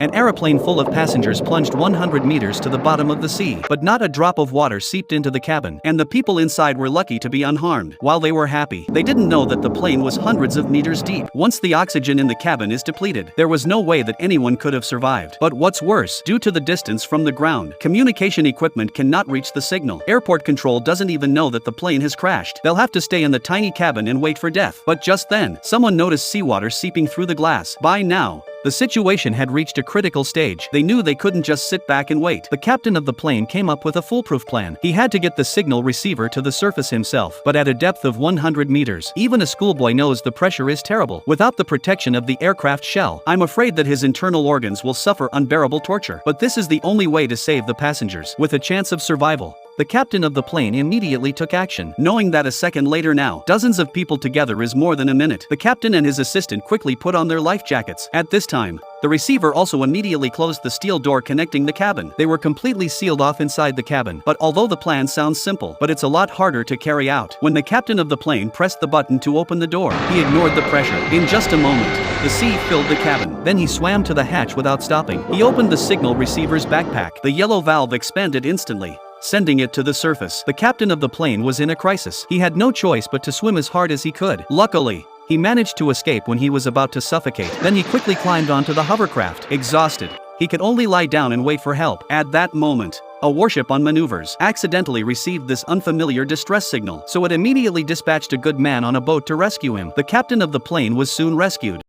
An aeroplane full of passengers plunged 100 meters to the bottom of the sea, but not a drop of water seeped into the cabin, and the people inside were lucky to be unharmed. While they were happy, they didn't know that the plane was hundreds of meters deep. Once the oxygen in the cabin is depleted, there was no way that anyone could have survived. But what's worse, due to the distance from the ground, communication equipment cannot reach the signal. Airport control doesn't even know that the plane has crashed. They'll have to stay in the tiny cabin and wait for death. But just then, someone noticed seawater seeping through the glass. By now, the situation had reached a critical stage. They knew they couldn't just sit back and wait. The captain of the plane came up with a foolproof plan. He had to get the signal receiver to the surface himself, but at a depth of 100 meters. Even a schoolboy knows the pressure is terrible. Without the protection of the aircraft shell, I'm afraid that his internal organs will suffer unbearable torture. But this is the only way to save the passengers, with a chance of survival. The captain of the plane immediately took action, knowing that a second later now, dozens of people together is more than a minute. The captain and his assistant quickly put on their life jackets. At this time, the receiver also immediately closed the steel door connecting the cabin. They were completely sealed off inside the cabin. But although the plan sounds simple, but it's a lot harder to carry out. When the captain of the plane pressed the button to open the door, he ignored the pressure. In just a moment, the sea filled the cabin. Then he swam to the hatch without stopping. He opened the signal receiver's backpack. The yellow valve expanded instantly, sending it to the surface. The captain of the plane was in a crisis. He had no choice but to swim as hard as he could. Luckily, he managed to escape when he was about to suffocate. Then he quickly climbed onto the hovercraft. Exhausted, he could only lie down and wait for help. At that moment, a warship on maneuvers accidentally received this unfamiliar distress signal, so it immediately dispatched a good man on a boat to rescue him. The captain of the plane was soon rescued.